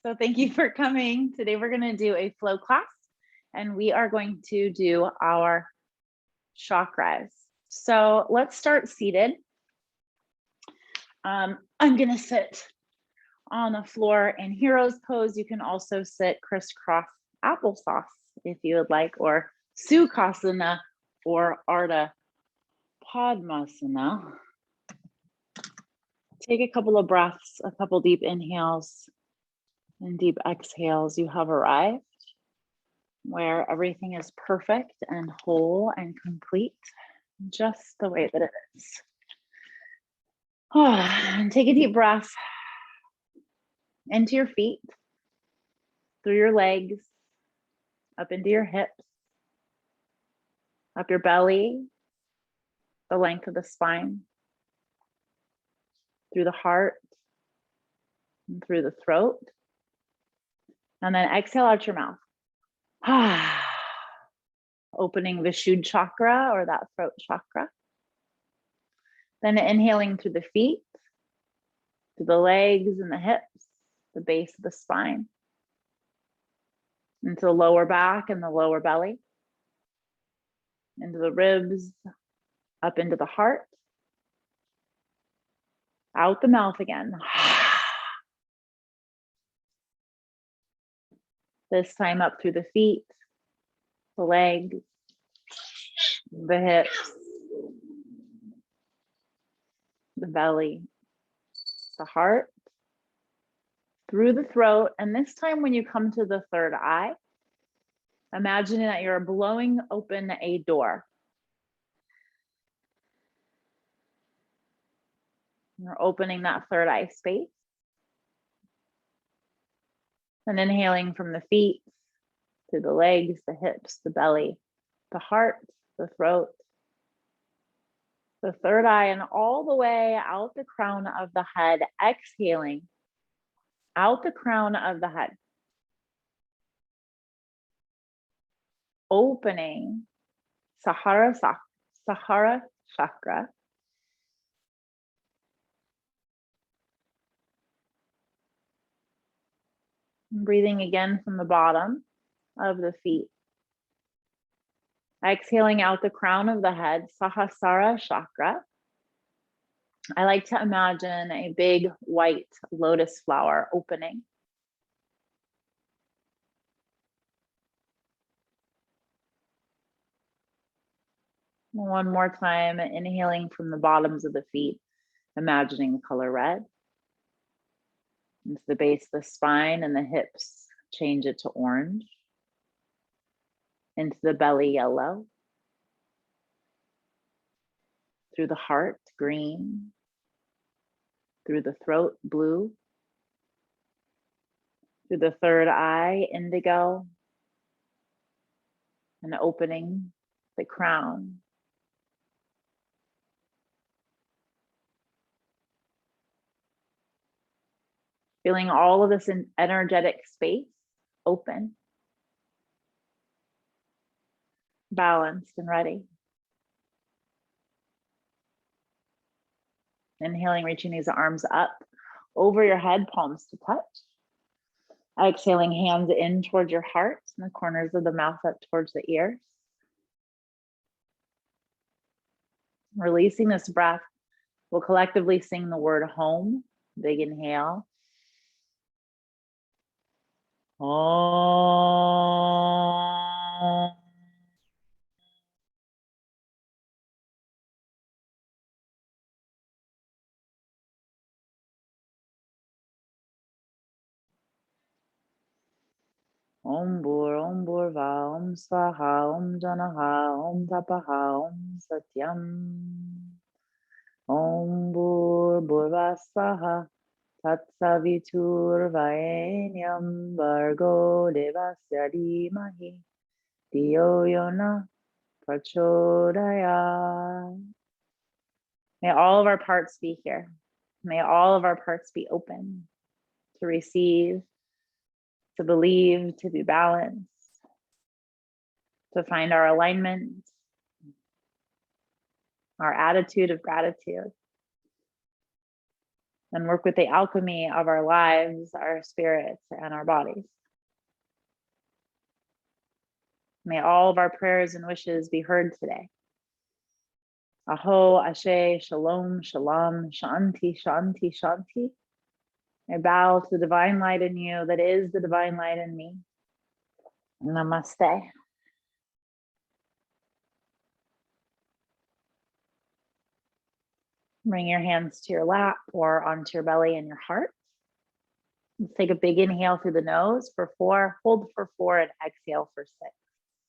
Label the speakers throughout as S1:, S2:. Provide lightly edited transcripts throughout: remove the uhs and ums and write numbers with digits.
S1: So thank you for coming. Today we're going to do a flow class and we are going to do our chakras. So let's start seated. I'm going to sit on the floor in hero's pose. You can also sit crisscross applesauce if you would like, or Sukhasana or Ardha Padmasana. Take a couple of breaths, a couple deep inhales and deep exhales. You have arrived where everything is perfect and whole and complete, just the way that it is. And take a deep breath into your feet, through your legs, up into your hips, up your belly, the length of the spine, through the heart, and through the throat. And then exhale out your mouth. Opening the Vishuddha chakra or that throat chakra. Then inhaling through the feet, through the legs and the hips, the base of the spine, into the lower back and the lower belly, into the ribs, up into the heart, out the mouth again. This time up through the feet, the legs, the hips, the belly, the heart, through the throat. And this time when you come to the third eye, imagining that you're blowing open a door. You're opening that third eye space. And inhaling from the feet, through the legs, the hips, the belly, the heart, the throat, the third eye, and all the way out the crown of the head, exhaling out the crown of the head. Opening Sahara chakra. Breathing again from the bottom of the feet. Exhaling out the crown of the head, Sahasrara chakra. I like to imagine a big white lotus flower opening. One more time, inhaling from the bottoms of the feet, imagining the color red. Into the base of the spine and the hips, change it to orange. Into the belly, yellow. Through the heart, green. Through the throat, blue. Through the third eye, indigo. And opening the crown. Feeling all of this energetic space open, balanced and ready. Inhaling, reaching these arms up over your head, palms to touch. Exhaling, hands in towards your heart and the corners of the mouth up towards the ears. Releasing this breath, we'll collectively sing the word home. Big inhale. Om. Om Bhur Om Swaha, Om Janaha, Om Tapaha, Om Satyam. Om Bhur Swaha, Tatsavitur Vaenyam Bargo Devasya Dhimahi Dhiyo Yona Prachodaya. May all of our parts be here. May all of our parts be open to receive, to believe, to be balanced, to find our alignment, our attitude of gratitude. and work with the alchemy of our lives, our spirits, and our bodies. May all of our prayers and wishes be heard today. Aho, Ashe, Shalom, Shalom, Shanti, Shanti, Shanti. I bow to the divine light in you that is the divine light in me. Namaste. Bring your hands to your lap or onto your belly and your heart. Let's take a big inhale through the nose for 4, hold for 4, and exhale for 6.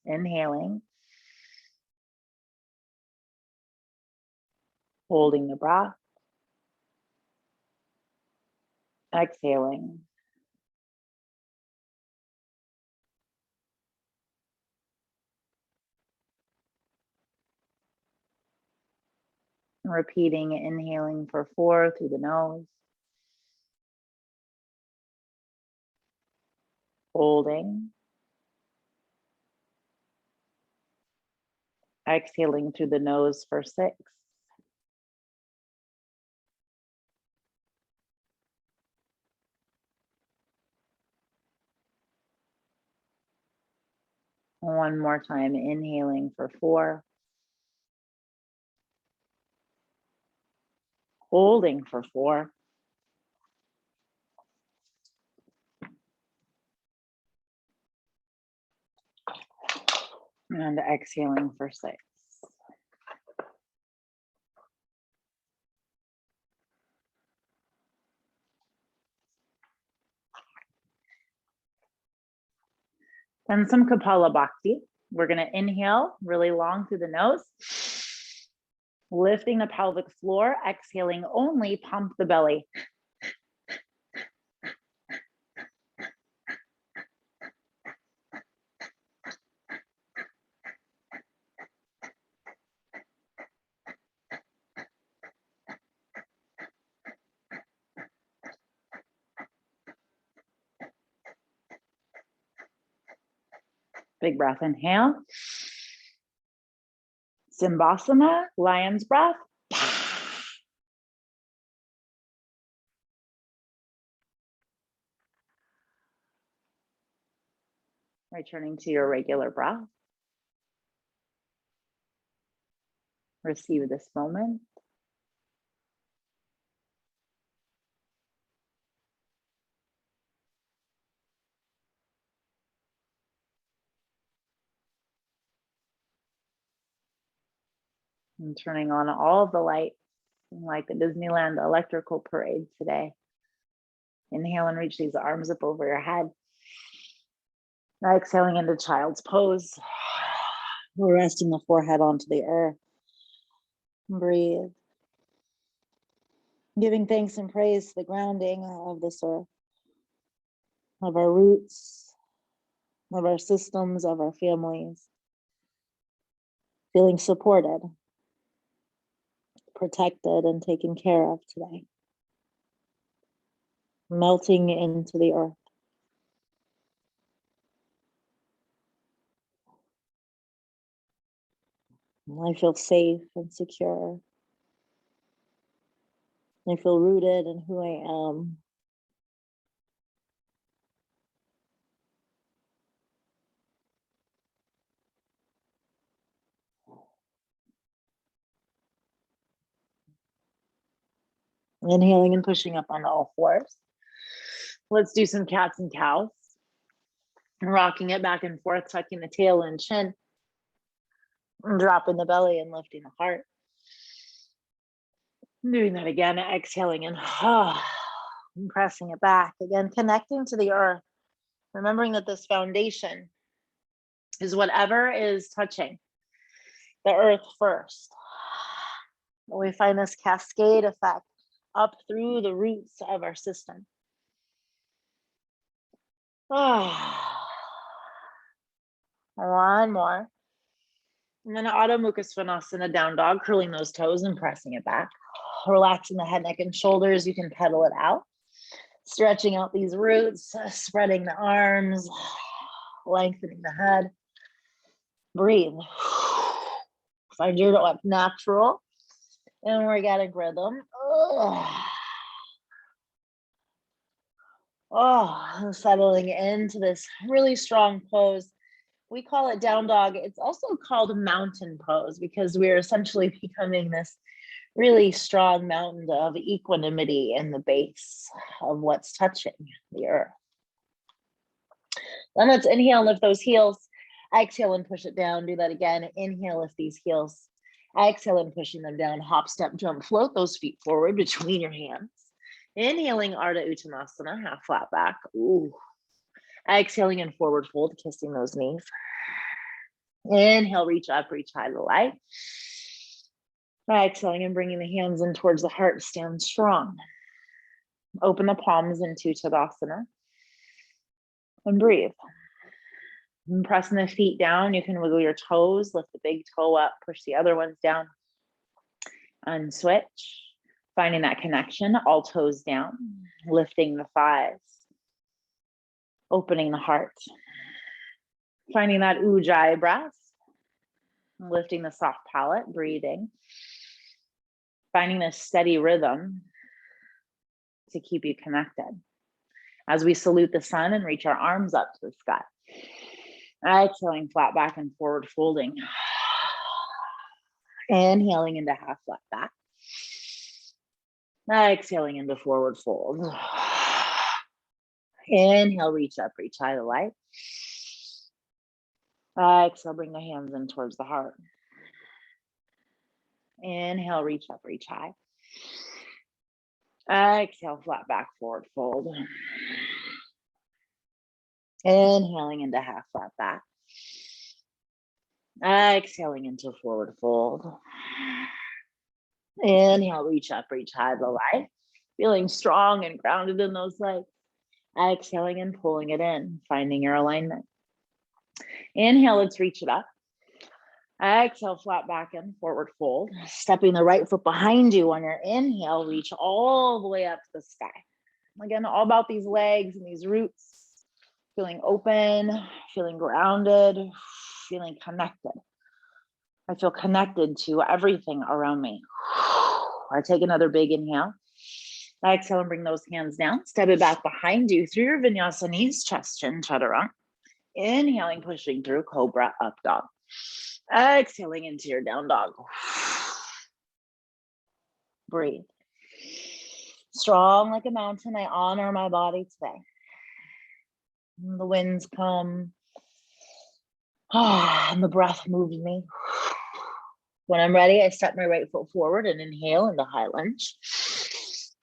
S1: Inhaling. Holding the breath. Exhaling. Repeating, inhaling for 4 through the nose. Holding. Exhaling through the nose for 6. One more time, inhaling for 4. Holding for 4. And exhaling for 6. Then some Kapala Bhakti. We're going to inhale really long through the nose, lifting the pelvic floor, exhaling only, pump the belly. Big breath, inhale. Simbasana, lion's breath. Returning to your regular breath. Receive this moment. And turning on all of the lights, like the Disneyland electrical parade today. Inhale and reach these arms up over your head. Now exhaling into child's pose. We're resting the forehead onto the earth. Breathe. Giving thanks and praise to the grounding of this earth, of our roots, of our systems, of our families. Feeling supported, protected, and taken care of today. Melting into the earth. I feel safe and secure. I feel rooted in who I am. Inhaling and pushing up onto all fours. Let's do some cats and cows. Rocking it back and forth, tucking the tail and chin. Dropping the belly and lifting the heart. Doing that again, exhaling and pressing it back. Again, connecting to the earth. Remembering that this foundation is whatever is touching the earth first. We find this cascade effect up through the roots of our system. One more. And then Adho Mukha Svanasana, down dog, curling those toes and pressing it back. Relaxing the head, neck, and shoulders. You can pedal it out. Stretching out these roots, spreading the arms, lengthening the head. Breathe. Find your natural and organic rhythm. Oh, settling into this really strong pose. We call it down dog. It's also called mountain pose because we're essentially becoming this really strong mountain of equanimity in the base of what's touching the earth. Then let's inhale, lift those heels. Exhale and push it down. Do that again. Inhale, lift these heels. Exhale and pushing them down. Hop, step, jump, float those feet forward between your hands. Inhaling, Ardha Uttanasana, half flat back. Ooh. Exhaling and forward fold, kissing those knees. Inhale, reach up, reach high to the light. Exhaling and bringing the hands in towards the heart, stand strong. Open the palms into Tadasana. And breathe. And pressing the feet down, you can wiggle your toes, lift the big toe up, push the other ones down. And switch. Finding that connection, all toes down, lifting the thighs, opening the heart. Finding that Ujjayi breath, lifting the soft palate, breathing. Finding this steady rhythm to keep you connected. As we salute the sun and reach our arms up to the sky. Exhaling, flat back and forward folding. Inhaling into half flat back. Exhaling into forward fold. Inhale, reach up, reach high to light. Exhale, bring the hands in towards the heart. Inhale, reach up, reach high. Exhale, flat back, forward fold. Inhaling into half flat back. Exhaling into forward fold. Inhale, reach up, reach high to the light. Feeling strong and grounded in those legs. Exhaling and pulling it in, finding your alignment. Inhale, let's reach it up. Exhale, flat back and forward fold. Stepping the right foot behind you on your inhale, reach all the way up to the sky. Again, all about these legs and these roots. Feeling open, feeling grounded, feeling connected. I feel connected to everything around me. I take another big inhale. Exhale and bring those hands down. Step it back behind you through your vinyasa knees, chest, chin, chaturanga. Inhaling, pushing through cobra, up dog. Exhaling into your down dog. Breathe. Strong like a mountain, I honor my body today. The winds come. And the breath moves me. When I'm ready, I step my right foot forward and inhale into high lunge.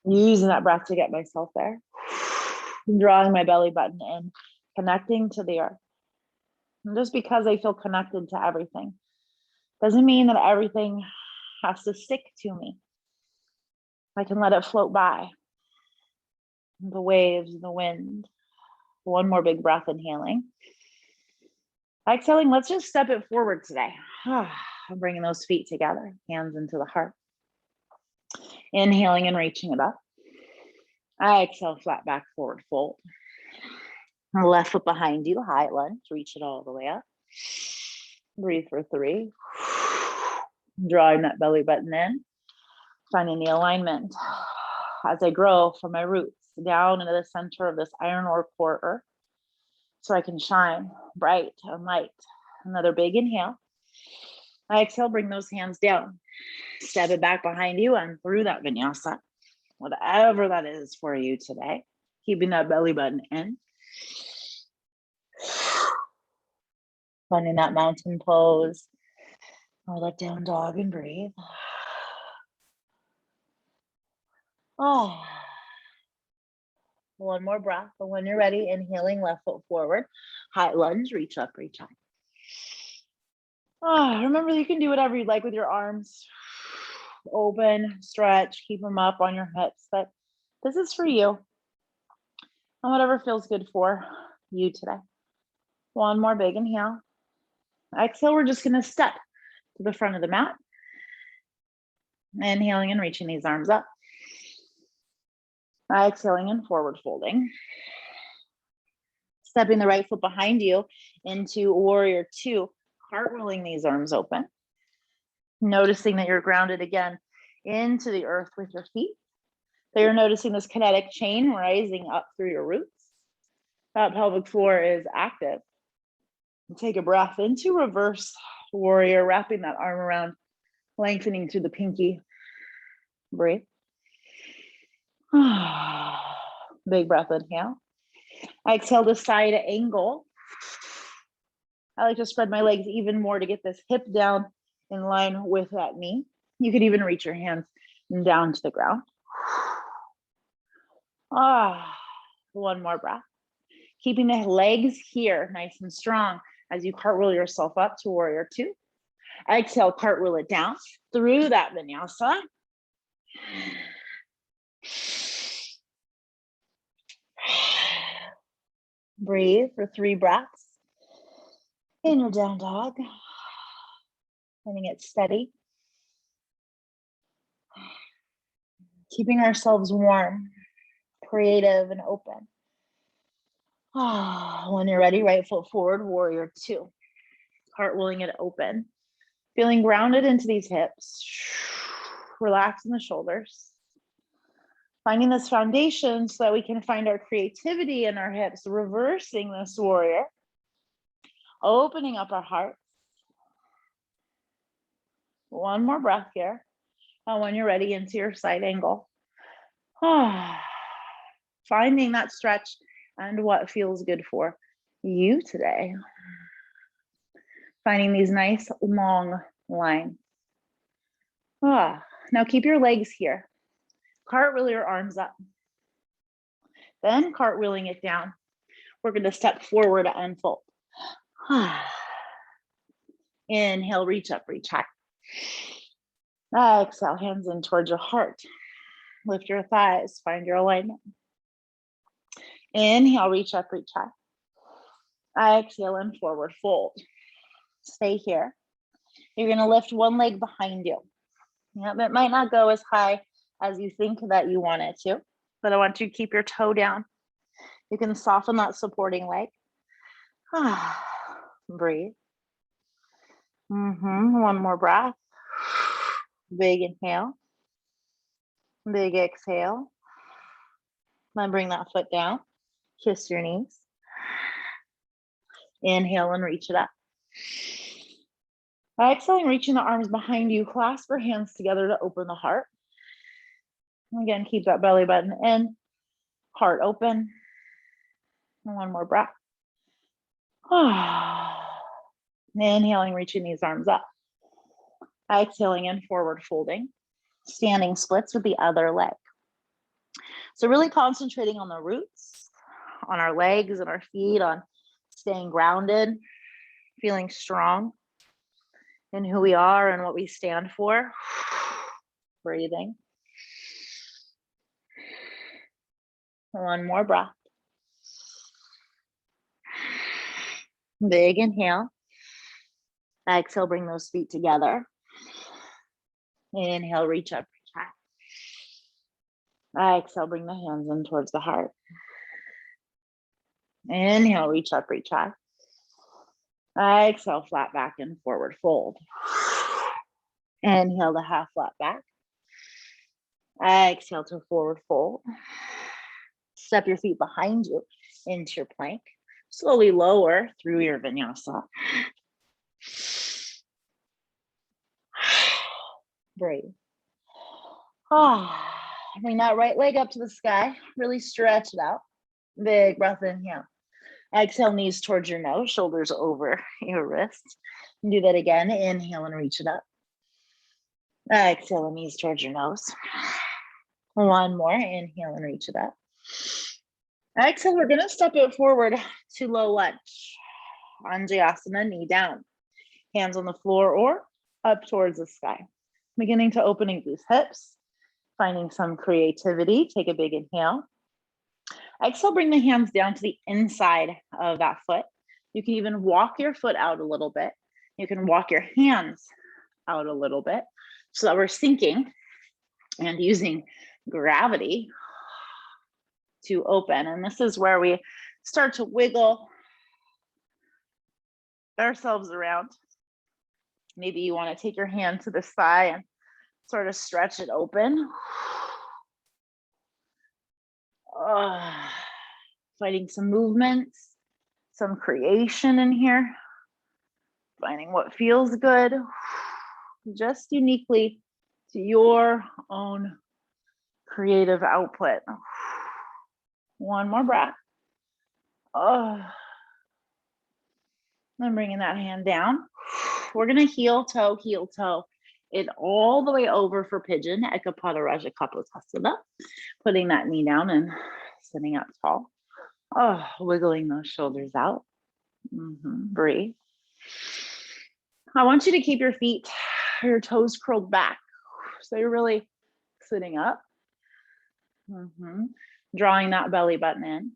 S1: Using that breath to get myself there. Drawing my belly button in, connecting to the earth. And just because I feel connected to everything doesn't mean that everything has to stick to me. I can let it float by. The waves, the wind. One more big breath, inhaling. Exhaling, let's just step it forward today. I'm bringing those feet together, hands into the heart. Inhaling and reaching it up. Exhale, flat back, forward fold. Left foot behind you, high lunge, reach it all the way up. Breathe for 3. Drawing that belly button in, finding the alignment as I grow from my roots down into the center of this iron ore core earth so I can shine bright and light. Another big inhale. Exhale, bring those hands down. Step it back behind you and through that vinyasa, whatever that is for you today. Keeping that belly button in. Finding that mountain pose or that down dog and breathe. Oh, one more breath. And when you're ready, inhaling, left foot forward, high lunge, reach up, reach high. Oh, remember, you can do whatever you'd like with your arms. Open, stretch, keep them up on your hips. But this is for you. And whatever feels good for you today. One more big inhale. Exhale, we're just going to step to the front of the mat. Inhaling and reaching these arms up. Exhaling and forward folding. Stepping the right foot behind you into warrior 2. Cartwheeling these arms open. Noticing that you're grounded again into the earth with your feet. So you're noticing this kinetic chain rising up through your roots. That pelvic floor is active. Take a breath into reverse warrior, wrapping that arm around, lengthening through the pinky. Breathe. Big breath, inhale. Exhale to side angle. I like to spread my legs even more to get this hip down in line with that knee. You could even reach your hands down to the ground. One more breath. Keeping the legs here nice and strong as you cartwheel yourself up to warrior two. Exhale, cartwheel it down through that vinyasa. Breathe for 3 breaths. In your down dog. Letting it steady. Keeping ourselves warm, creative, and open. When you're ready, right foot forward, warrior two. Cartwheeling it open. Feeling grounded into these hips. Relax in the shoulders. Finding this foundation so that we can find our creativity in our hips, reversing this warrior. Opening up our hearts. One more breath here. And when you're ready, into your side angle. Finding that stretch and what feels good for you today. Finding these nice long lines. Now keep your legs here. Cartwheel your arms up. Then cartwheeling it down. We're going to step forward and fold. Inhale, reach up, reach high. Exhale, hands in towards your heart. Lift your thighs, find your alignment. Inhale, reach up, reach high. Exhale and forward fold. Stay here. You're going to lift one leg behind you. Yep, it might not go as high as you think that you want it to, but I want you to keep your toe down. You can soften that supporting leg. Breathe. One more breath. Big inhale. Big exhale. Then bring that foot down. Kiss your knees. Inhale and reach it up. Exhaling, reaching the arms behind you. Clasp your hands together to open the heart. Again, keep that belly button in. Heart open. And one more breath. Inhaling, reaching these arms up. Exhaling in, forward folding. Standing splits with the other leg. So really concentrating on the roots, on our legs and our feet, on staying grounded, feeling strong in who we are and what we stand for. Breathing. One more breath. Big inhale. Exhale, bring those feet together. Inhale, reach up, reach high. Exhale, bring the hands in towards the heart. Inhale, reach up, reach high. Exhale, flat back and forward fold. Inhale to half flat back. Exhale to forward fold. Step your feet behind you into your plank. Slowly lower through your vinyasa. Breathe. Bring that right leg up to the sky. Really stretch it out. Big breath, inhale. Exhale, knees towards your nose, shoulders over your wrists. And do that again. Inhale and reach it up. Exhale, knees towards your nose. One more. Inhale and reach it up. Exhale, we're going to step it forward to low lunge. Anjayasana, knee down. Hands on the floor or up towards the sky. Beginning to opening these hips. Finding some creativity. Take a big inhale. Exhale, bring the hands down to the inside of that foot. You can even walk your foot out a little bit. You can walk your hands out a little bit so that we're sinking and using gravity to open. And this is where we start to wiggle ourselves around. Maybe you want to take your hand to the thigh and sort of stretch it open. Finding some movements, some creation in here. Finding what feels good, just uniquely to your own creative output. One more breath. Oh. I'm bringing that hand down. We're going to heel toe it all the way over for pigeon, Ekapada Raja Kapotasana. Putting that knee down and sitting up tall. Oh, wiggling those shoulders out. Breathe. I want you to keep your feet, your toes curled back. So you're really sitting up. Drawing that belly button in.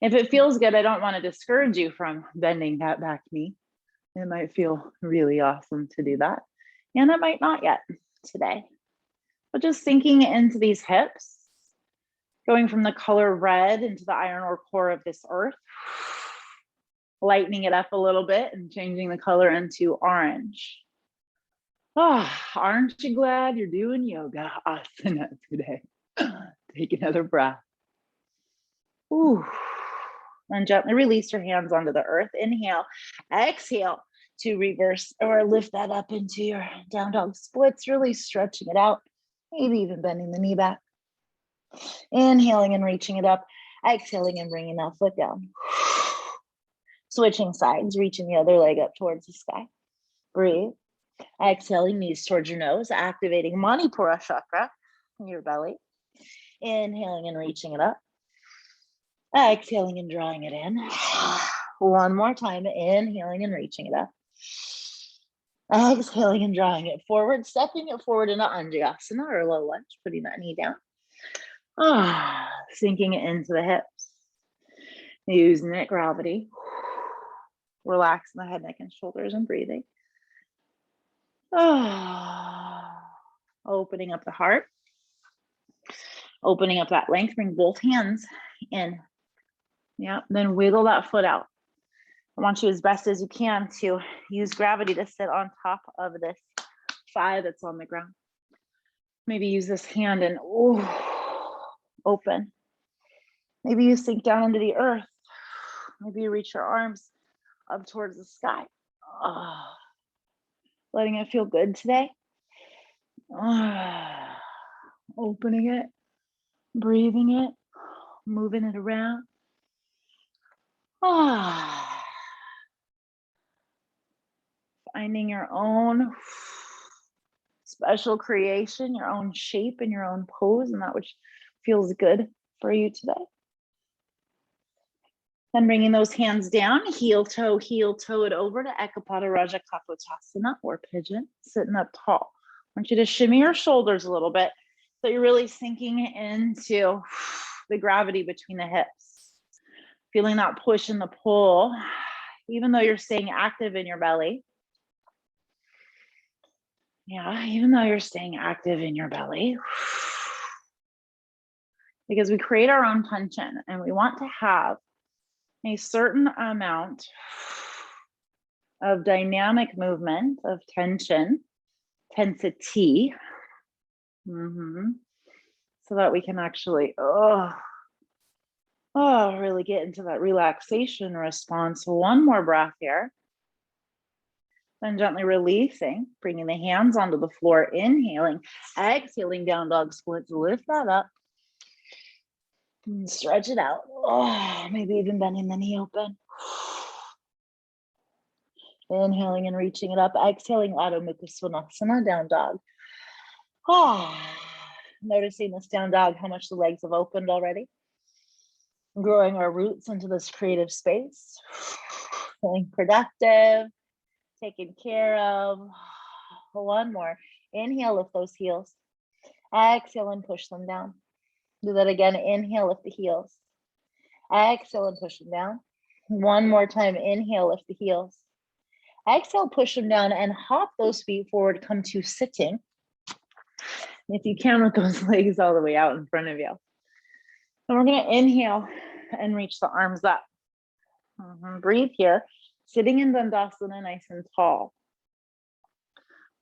S1: If it feels good, I don't want to discourage you from bending that back knee. It might feel really awesome to do that. And it might not yet today. But just sinking into these hips, going from the color red into the iron ore core of this earth, lightening it up a little bit and changing the color into orange. Aren't you glad you're doing yoga asana today? Take another breath. Ooh. And gently release your hands onto the earth. Inhale, exhale to reverse or lift that up into your down dog splits, really stretching it out, maybe even bending the knee back. Inhaling and reaching it up, exhaling and bringing that foot down. Switching sides, reaching the other leg up towards the sky. Breathe. Exhaling, knees towards your nose, activating Manipura chakra in your belly. Inhaling and reaching it up. Exhaling and drawing it in. One more time, inhaling and reaching it up. Exhaling and drawing it forward, stepping it forward into Anjasana or low lunge, putting that knee down. Sinking it into the hips. Using it, gravity. Relaxing the head, neck, and shoulders and breathing. Opening up the heart. Opening up that length, bring both hands in. Yeah, then wiggle that foot out. I want you as best as you can to use gravity to sit on top of this thigh that's on the ground. Maybe use this hand and open. Maybe you sink down into the earth. Maybe you reach your arms up towards the sky. Letting it feel good today. Opening it, breathing it, moving it around. Finding your own special creation, your own shape and your own pose, and that which feels good for you today. Then bringing those hands down, heel toe it over to Ekapada Raja Kapotasana or pigeon, sitting up tall. I want you to shimmy your shoulders a little bit so you're really sinking into the gravity between the hips. Feeling that push and the pull, even though you're staying active in your belly. Yeah, even though you're staying active in your belly. Because we create our own tension and we want to have a certain amount of dynamic movement, of tension, tensity, so that we can actually, really get into that relaxation response. One more breath here. Then gently releasing, bringing the hands onto the floor, inhaling, exhaling, down dog splits, lift that up. And stretch it out. Maybe even bending the knee open. Inhaling and reaching it up. Exhaling, Adho Mukha Svanasana, down dog. Noticing this down dog, how much the legs have opened already. Growing our roots into this creative space. Feeling productive. Taken care of. One more. Inhale, lift those heels. Exhale and push them down. Do that again. Inhale, lift the heels. Exhale and push them down. One more time. Inhale, lift the heels. Exhale, push them down and hop those feet forward. Come to sitting. If you can, with those legs all the way out in front of you. And we're going to inhale and reach the arms up. Breathe here. Sitting in Dandasana, nice and tall.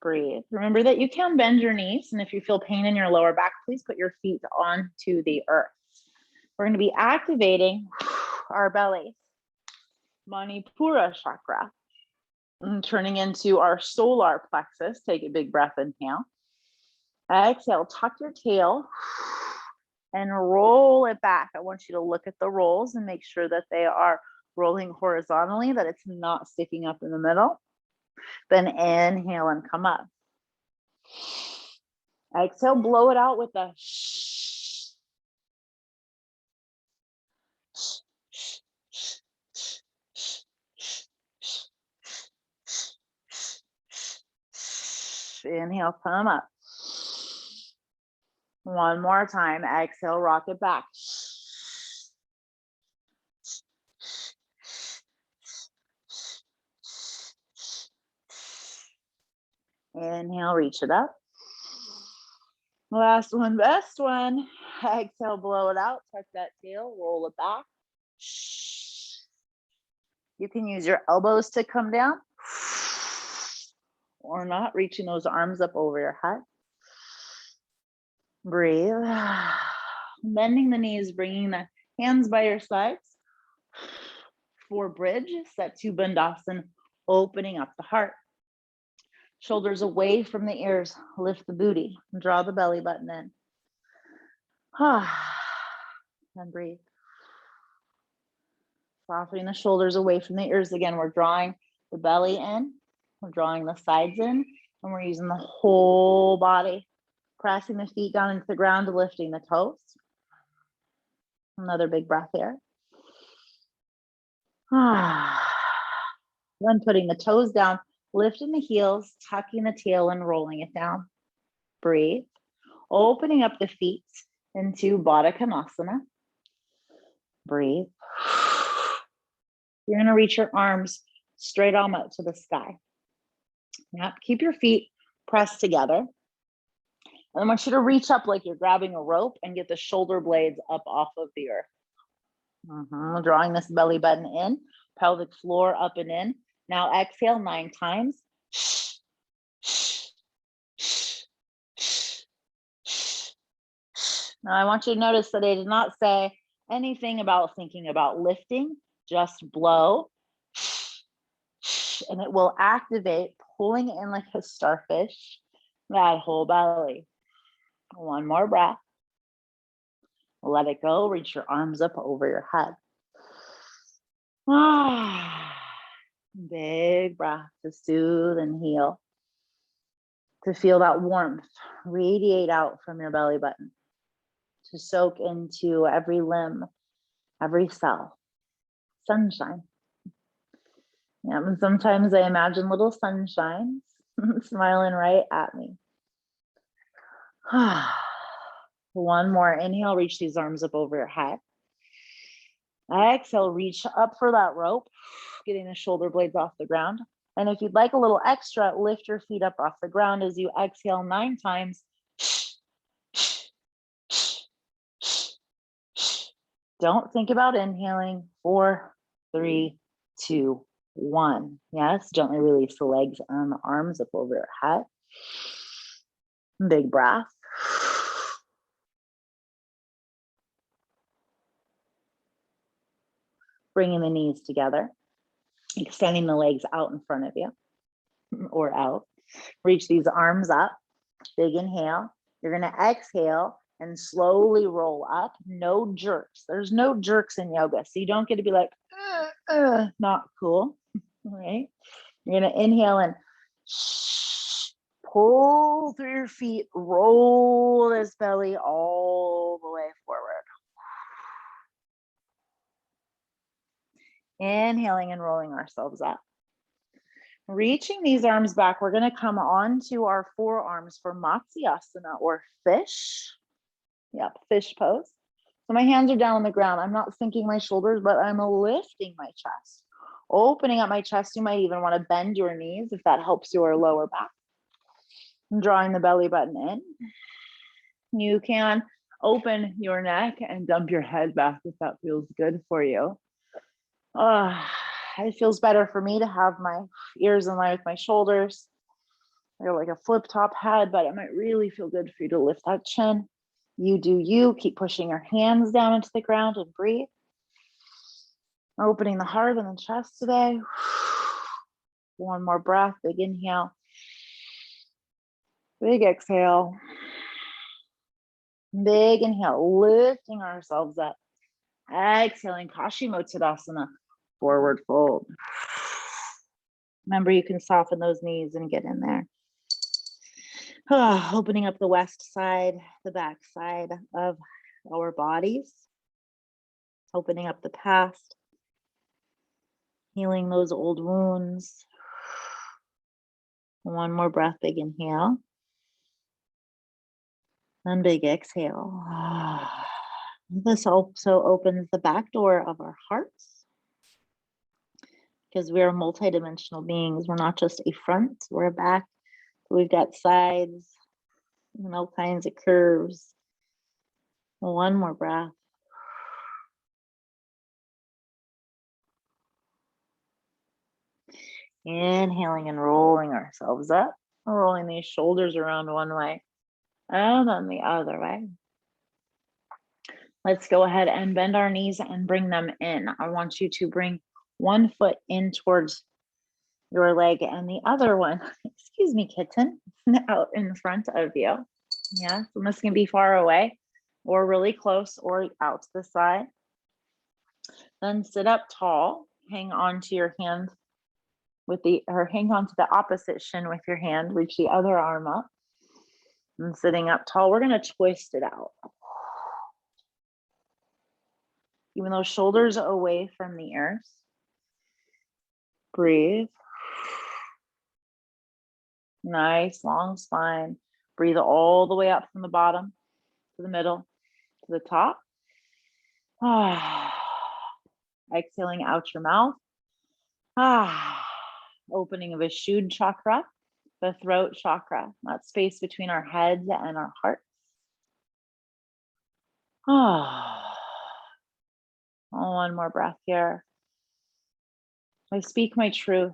S1: Breathe. Remember that you can bend your knees, and if you feel pain in your lower back, please put your feet onto the earth. We're going to be activating our belly, Manipura chakra, and turning into our solar plexus. Take a big breath, inhale. Exhale, tuck your tail and roll it back. I want you to look at the rolls and make sure that they are rolling horizontally, that it's not sticking up in the middle. Then inhale and come up. Exhale, blow it out with a shh. Inhale, come up. One more time. Exhale, rock it back. Inhale, reach it up. Last one, best one. Exhale, blow it out. Tuck that tail, roll it back. You can use your elbows to come down or not, reaching those arms up over your head. Breathe. Bending the knees, bringing the hands by your sides. For bridge, set to Bandhasan, opening up the heart. Shoulders away from the ears, lift the booty, draw the belly button in. And breathe. Softening the shoulders away from the ears. Again, we're drawing the belly in, we're drawing the sides in, and we're using the whole body. Pressing the feet down into the ground, lifting the toes. Another big breath here. Then putting the toes down, lifting the heels, tucking the tail and rolling it down. Breathe. Opening up the feet into Baddha Konasana. Breathe. You're going to reach your arms straight on up to the sky. Yep. Keep your feet pressed together. And I want you to reach up like you're grabbing a rope and get the shoulder blades up off of the earth. Drawing this belly button in, pelvic floor up and in. Now exhale 9 times. Now I want you to notice that I did not say anything about thinking about lifting, just blow. And it will activate, pulling in like a starfish, that whole belly. One more breath. Let it go. Reach your arms up over your head. Big breath to soothe and heal. To feel that warmth radiate out from your belly button. To soak into every limb, every cell. Sunshine. Yeah, and sometimes I imagine little sunshines smiling right at me. One more inhale, reach these arms up over your head. Exhale, reach up for that rope, getting the shoulder blades off the ground. And if you'd like a little extra, lift your feet up off the ground as you exhale 9 times. Don't think about inhaling. 4, 3, 2, 1. Yes, gently release the legs and the arms up over your head. Big breath. Bringing the knees together, extending the legs out in front of you or out. Reach these arms up. Big inhale. You're going to exhale and slowly roll up. No jerks. There's no jerks in yoga. So you don't get to be like, not cool. All right. You're going to inhale and pull through your feet. Roll this belly all the way forward. Inhaling and rolling ourselves up. Reaching these arms back, we're going to come onto our forearms for Matsyasana or fish. Yep, fish pose. So my hands are down on the ground. I'm not sinking my shoulders, but I'm lifting my chest. Opening up my chest. You might even want to bend your knees if that helps your lower back. And drawing the belly button in. You can open your neck and dump your head back if that feels good for you. It feels better for me to have my ears in line with my shoulders. I got like a flip top head, but it might really feel good for you to lift that chin. You do you. Keep pushing your hands down into the ground and breathe. Opening the heart and the chest today. One more breath. Big inhale. Big exhale. Big inhale. Lifting ourselves up. Exhaling. Paschimottanasana. Forward fold. Remember, you can soften those knees and get in there. Opening up the west side, the back side of our bodies. Opening up the past. Healing those old wounds. One more breath, big inhale. And big exhale. This also opens the back door of our hearts. Because we are multidimensional beings. We're not just a front, we're a back. We've got sides and all kinds of curves. One more breath. Inhaling and rolling ourselves up. Rolling these shoulders around one way and then the other way. Let's go ahead and bend our knees and bring them in. I want you to bring one foot in towards your leg and the other one, excuse me, kitten, out in front of you. Yeah, so this can be far away or really close or out to the side. Then sit up tall, hang on to your hand hang on to the opposite shin with your hand, reach the other arm up. And sitting up tall, we're gonna twist it out. Even those shoulders away from the earth. Breathe. Nice, long spine. Breathe all the way up from the bottom to the middle, to the top. Exhaling out your mouth. Opening of a Vishuddha chakra, the throat chakra, that space between our heads and our hearts. One more breath here. I speak my truth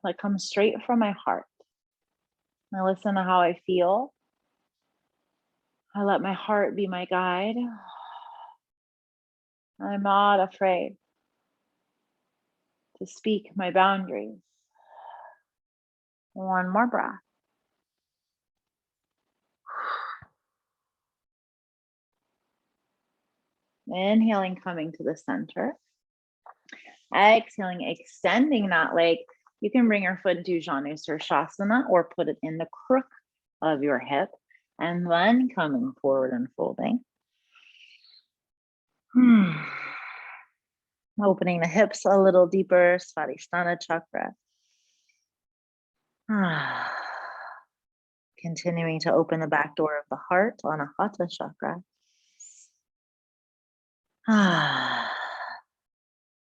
S1: that comes straight from my heart. I listen to how I feel. I let my heart be my guide. I'm not afraid to speak my boundaries. One more breath. Inhaling, coming to the center. Exhaling, extending that leg. You can bring your foot into Janushirshasana or put it in the crook of your hip and then coming forward and folding. Opening the hips a little deeper, Svadhisthana chakra. Continuing to open the back door of the heart on a hatha chakra.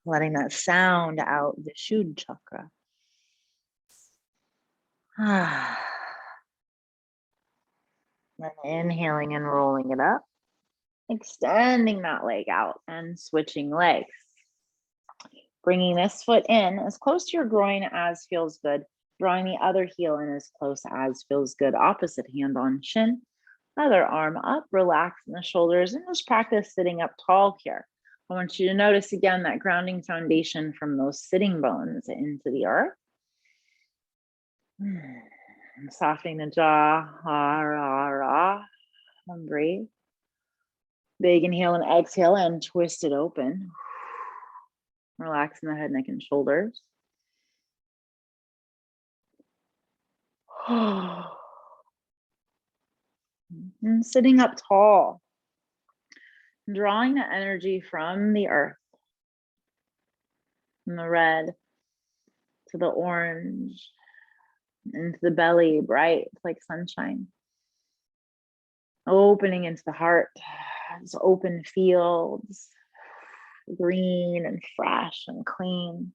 S1: Letting that sound out, the Vishuddha chakra. Then inhaling and rolling it up. Extending that leg out and switching legs. Bringing this foot in as close to your groin as feels good. Drawing the other heel in as close as feels good. Opposite hand on shin. Other arm up, relax in the shoulders, and just practice sitting up tall here. I want you to notice again that grounding foundation from those sitting bones into the earth. Softening the jaw, and breathe. Big inhale and exhale and twist it open. Relaxing the head, neck, and shoulders. And sitting up tall. Drawing the energy from the earth. From the red to the orange. Into the belly, bright like sunshine. Opening into the heart. It's open fields. Green and fresh and clean.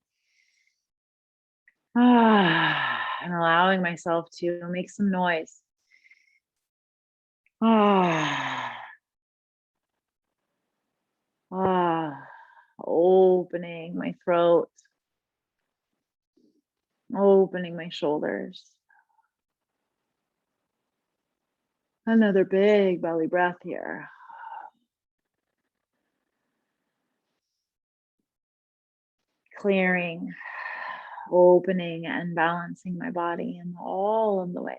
S1: And allowing myself to make some noise. Opening my throat. Opening my shoulders. Another big belly breath here. Clearing, opening, and balancing my body in all of the ways.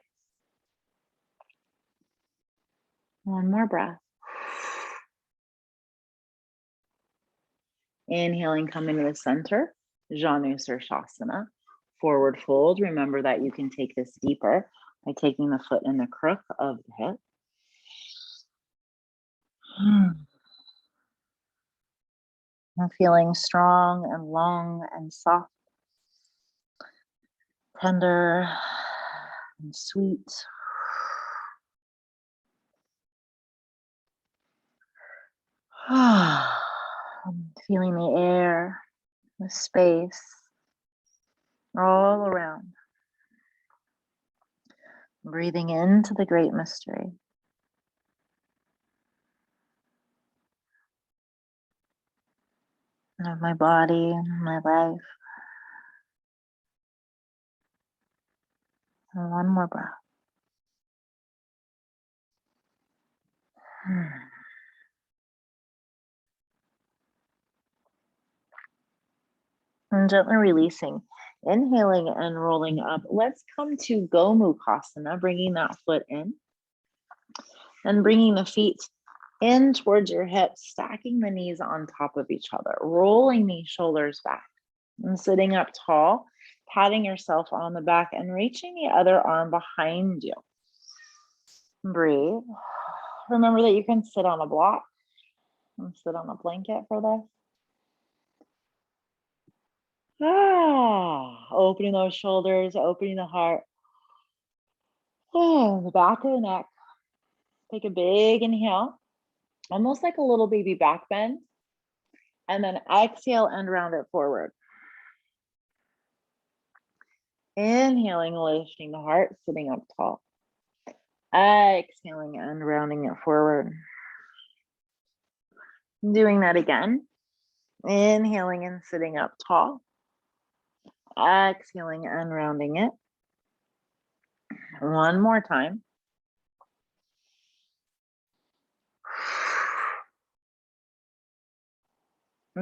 S1: One more breath. Inhaling, come into the center, Janu Sirsasana, forward fold. Remember that you can take this deeper by taking the foot in the crook of the hip. I'm feeling strong and long and soft, tender and sweet. I'm feeling the air, the space all around. Breathing into the great mystery. Of my body, my life. And one more breath. And gently releasing, inhaling and rolling up. Let's come to Gomukhasana, bringing that foot in and bringing the feet in towards your hips, stacking the knees on top of each other, rolling the shoulders back and sitting up tall, patting yourself on the back and reaching the other arm behind you. Breathe. Remember that you can sit on a block and sit on a blanket for this. Opening those shoulders, opening the heart. The back of the neck. Take a big inhale, almost like a little baby back bend. And then exhale and round it forward. Inhaling, lifting the heart, sitting up tall. Exhaling and rounding it forward. Doing that again. Inhaling and sitting up tall. Exhaling and rounding it. One more time.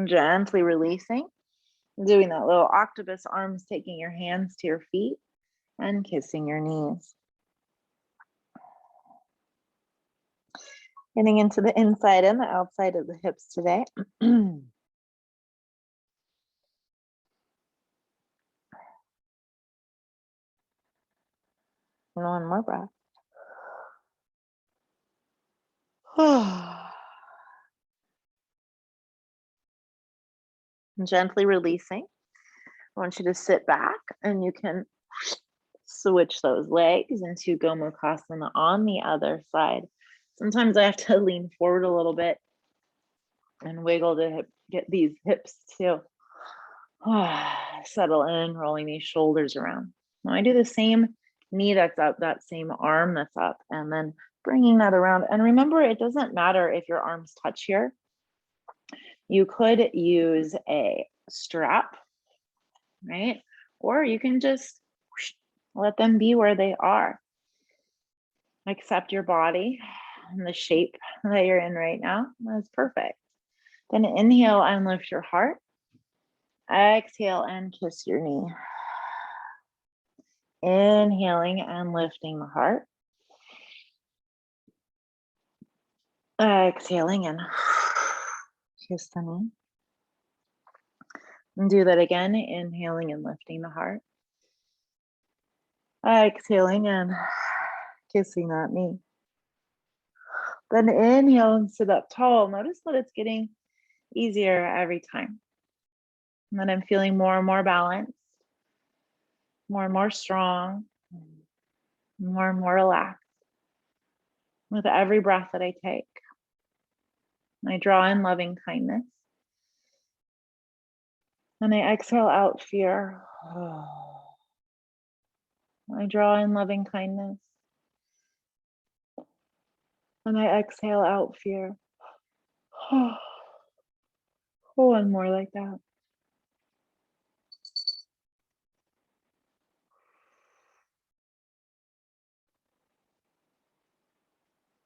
S1: Gently releasing. Doing that little octopus arms, taking your hands to your feet and kissing your knees. Getting into the inside and the outside of the hips today. One more breath. Gently releasing. I want you to sit back and you can switch those legs into Gomukhasana on the other side. Sometimes I have to lean forward a little bit and wiggle to get these hips to settle in, rolling these shoulders around. Now I do the same knee that's up, that same arm that's up, and then bringing that around. And remember, it doesn't matter if your arms touch here. You could use a strap, right? Or you can just let them be where they are. Accept your body and the shape that you're in right now. That's perfect. Then inhale and lift your heart. Exhale and kiss your knee. Inhaling and lifting the heart. Exhaling and kiss the knee. And do that again, inhaling and lifting the heart. Exhaling and kissing that knee. Then inhale and sit up tall. Notice that it's getting easier every time. And then I'm feeling more and more balanced, more and more strong, more and more relaxed with every breath that I take. I draw in loving kindness. And I exhale out fear. I draw in loving kindness. And I exhale out fear. One more like that.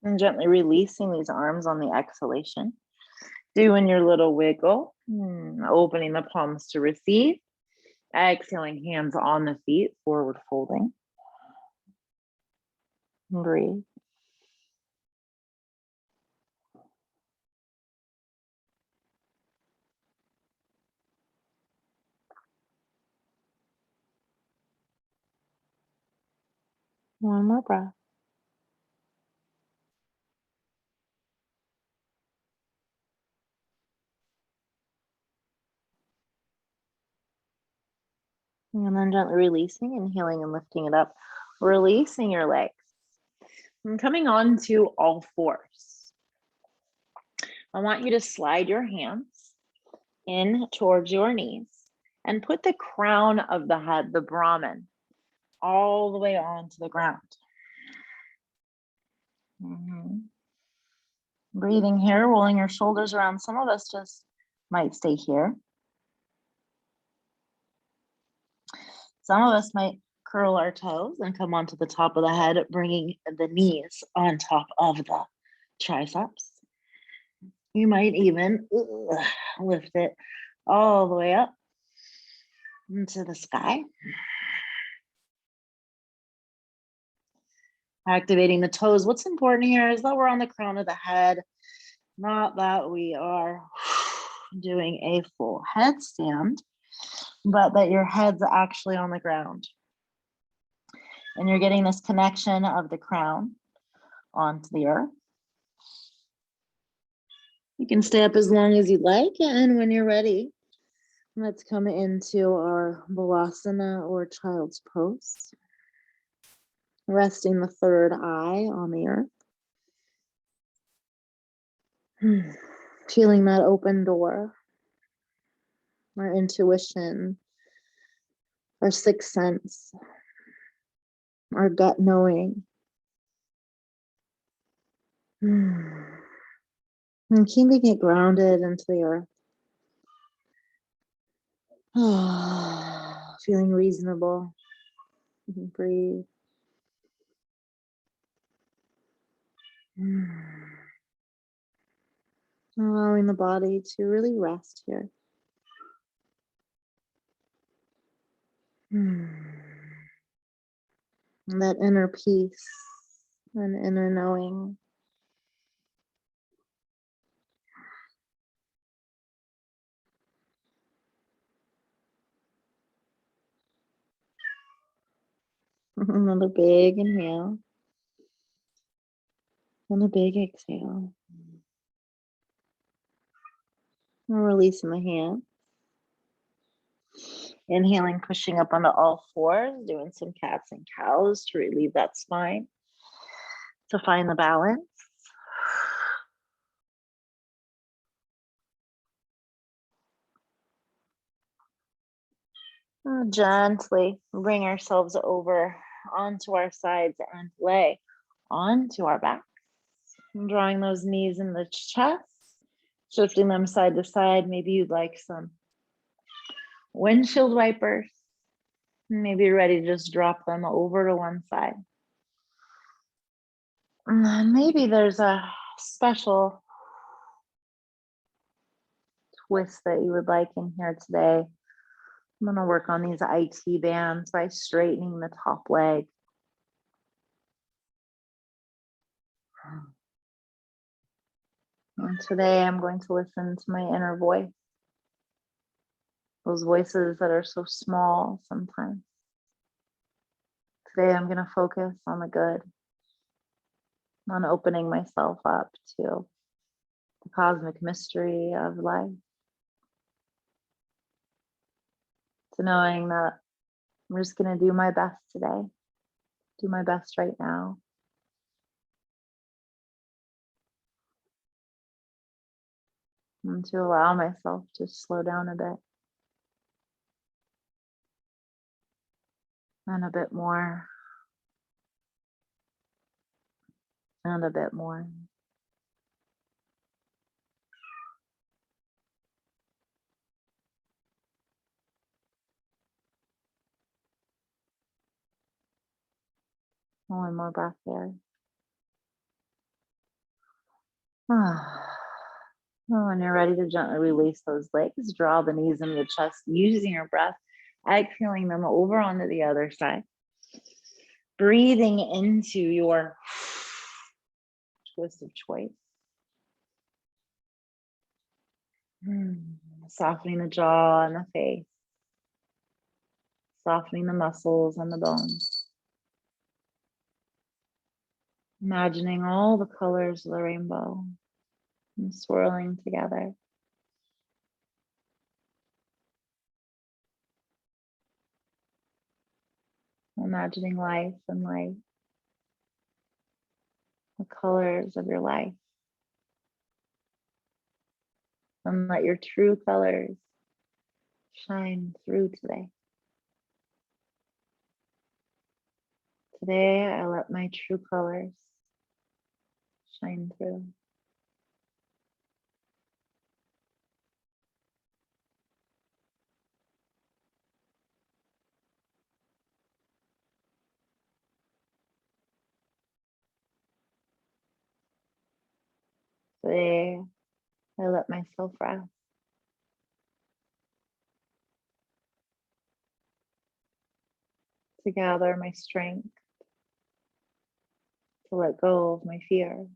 S1: And gently releasing these arms on the exhalation. Doing your little wiggle, opening the palms to receive. Exhaling, hands on the feet, forward folding. Breathe. One more breath. And then gently releasing, inhaling and lifting it up. Releasing your legs. And coming on to all fours. I want you to slide your hands in towards your knees and put the crown of the head, the Brahman, all the way onto the ground. Breathing here, rolling your shoulders around. Some of us just might stay here. Some of us might curl our toes and come onto the top of the head, bringing the knees on top of the triceps. You might even lift it all the way up into the sky. Activating the toes. What's important here is that we're on the crown of the head, not that we are doing a full headstand, but that your head's actually on the ground. And you're getting this connection of the crown onto the earth. You can stay up as long as you'd like, and when you're ready, let's come into our Balasana or child's pose. Resting the third eye on the earth. Feeling that open door, our intuition, our sixth sense, our gut knowing. And keeping it grounded into the earth. Feeling reasonable. Breathe. Allowing the body to really rest here. And that inner peace and inner knowing. Another big inhale. And a big exhale. And releasing the hand. Inhaling, pushing up onto all fours, doing some cats and cows to relieve that spine, to find the balance. Gently bring ourselves over onto our sides and lay onto our backs. Drawing those knees in the chest, shifting them side to side. Maybe you'd like some windshield wipers. Maybe you're ready to just drop them over to one side. And then maybe there's a special twist that you would like in here today. I'm going to work on these IT bands by straightening the top leg. And today I'm going to listen to my inner voice. Those voices that are so small sometimes. Today I'm going to focus on the good, on opening myself up to the cosmic mystery of life. To knowing that I'm just going to do my best today, do my best right now. And to allow myself to slow down a bit. And a bit more. And a bit more. One more breath there. When you're ready to gently release those legs, draw the knees into the chest using your breath, exhaling them over onto the other side. Breathing into your twist of choice. Softening the jaw and the face. Softening the muscles and the bones. Imagining all the colors of the rainbow and swirling together. Imagining life and light. The colors of your life. And let your true colors shine through today. Today, I let my true colors shine through. Today, I let myself rest. To gather my strength. To let go of my fear.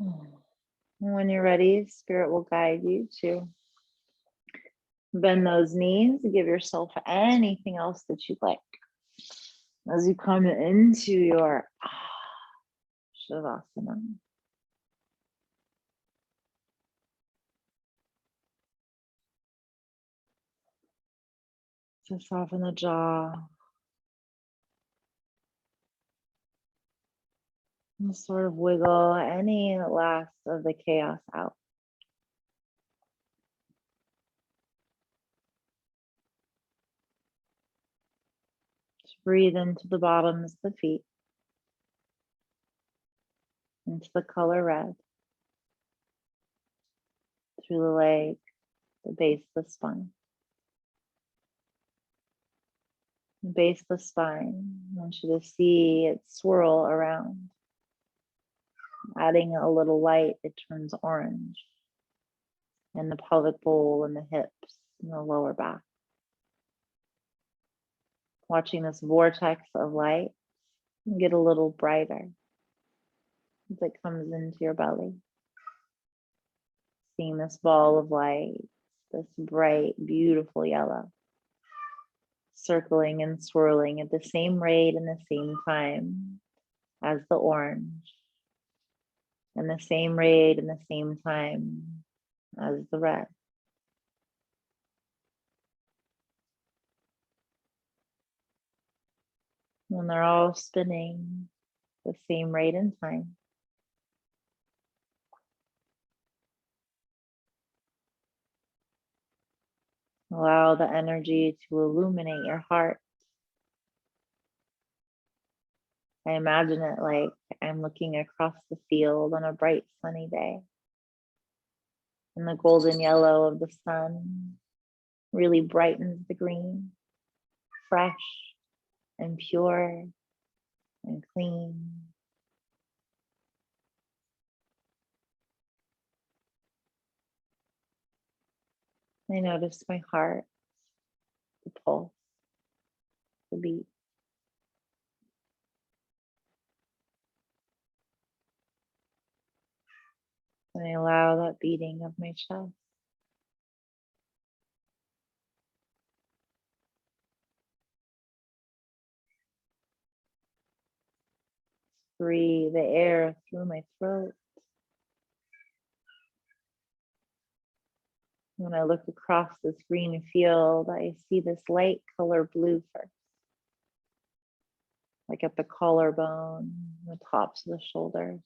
S1: And when you're ready, Spirit will guide you to bend those knees, give yourself anything else that you'd like. As you come into your Shavasana. So soften the jaw. And sort of wiggle any last of the chaos out. Just breathe into the bottoms of the feet. Into the color red. Through the leg, the base of the spine. The base of the spine, I want you to see it swirl around. Adding a little light, it turns orange. And the pelvic bowl and the hips and the lower back. Watching this vortex of light get a little brighter as it comes into your belly. Seeing this ball of light, this bright, beautiful yellow, circling and swirling at the same rate and the same time as the orange, and the same rate and the same time as the red. When they're all spinning the same rate and time. Allow the energy to illuminate your heart. I imagine it like I'm looking across the field on a bright sunny day. And the golden yellow of the sun really brightens the green, fresh and pure and clean. I notice my heart, the pulse, the beat. And I allow that beating of my chest. Breathe the air through my throat. When I look across this green field, I see this light color blue first. Like at the collarbone, the tops of the shoulders,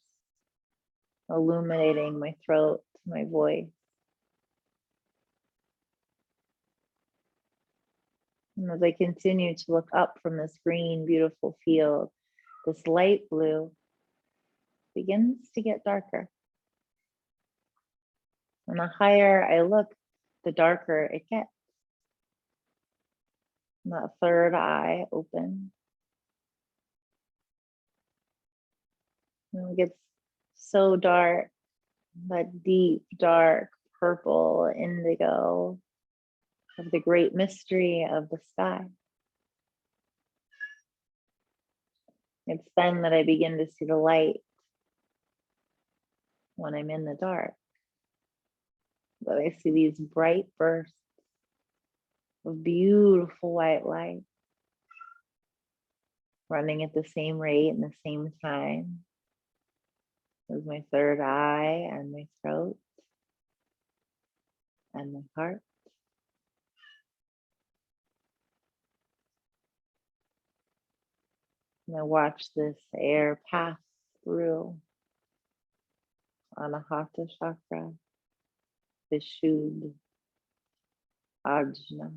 S1: illuminating my throat, my voice. And as I continue to look up from this green, beautiful field, this light blue begins to get darker. And the higher I look, the darker it gets. And that third eye open. And it gets so dark, that deep, dark purple indigo of the great mystery of the sky. It's then that I begin to see the light when I'm in the dark. But I see these bright bursts of beautiful white light running at the same rate and the same time as my third eye and my throat and my heart. And I watch this air pass through Anahata chakra, Vishuddha, Ajna,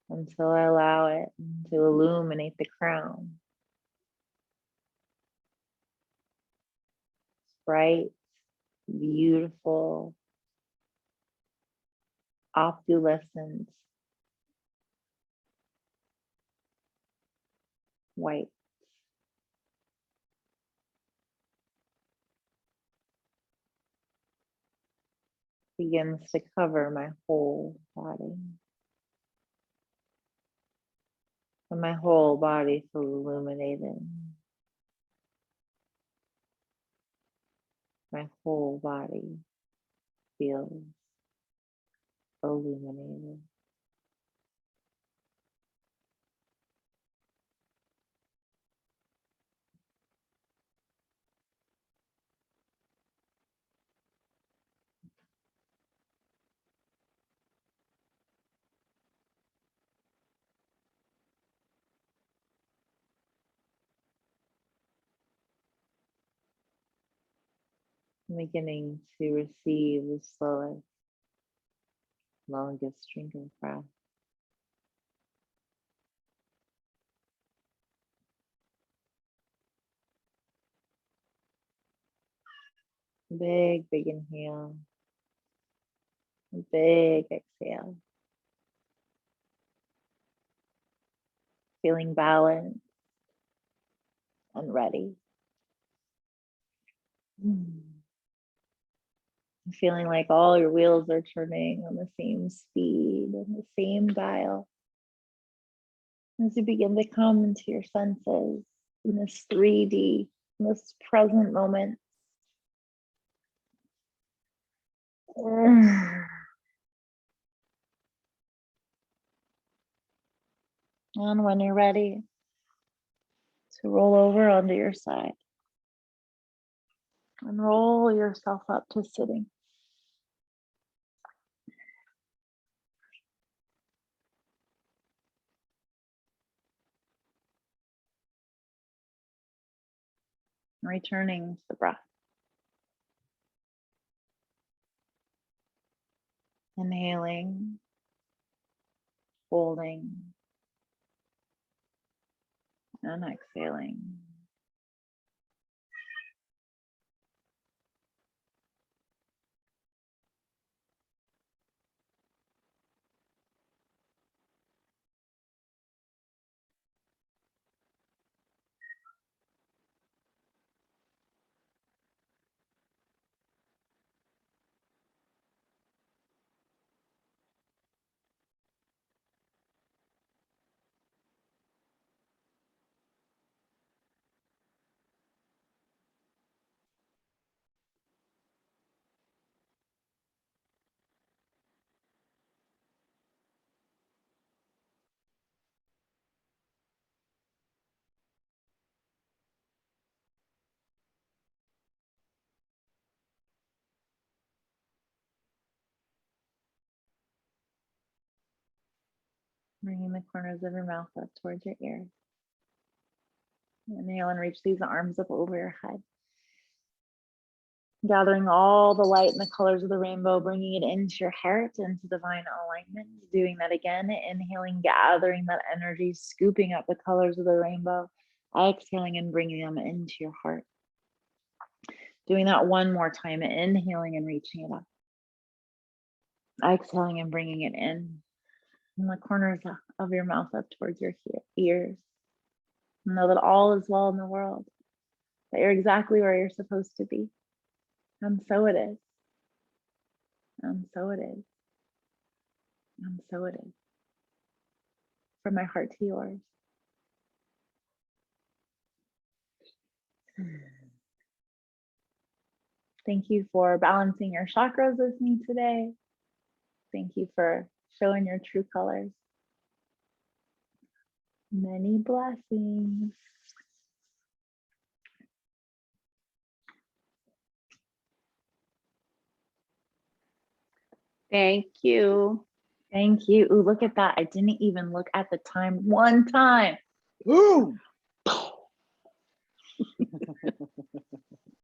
S1: until I allow it to illuminate the crown. Bright, beautiful, opalescent white. Begins to cover my whole body. And my whole body feels illuminated. My whole body feels illuminated. I'm beginning to receive the slowest, longest drink of breath. Big, big inhale. Big exhale. Feeling balanced and ready. Feeling like all your wheels are turning on the same speed and the same dial. As you begin to come into your senses in this 3D, in this present moment. And when you're ready to roll over onto your side and roll yourself up to sitting. Returning to the breath. Inhaling, holding, and exhaling. Bringing the corners of your mouth up towards your ears. Inhale and reach these arms up over your head. Gathering all the light and the colors of the rainbow, bringing it into your heart, into divine alignment. Doing that again. Inhaling, gathering that energy, scooping up the colors of the rainbow. Exhaling and bringing them into your heart. Doing that one more time. Inhaling and reaching it up. Exhaling and bringing it in the corners of your mouth up towards your ears. Know that all is well in the world, that you're exactly where you're supposed to be. And so it is. And so it is. And so it is. From my heart to yours. Thank you for balancing your chakras with me today. Thank you for showing your true colors. Many blessings.
S2: Thank you.
S1: Thank you. Ooh, look at that. I didn't even look at the time one time.
S3: Ooh.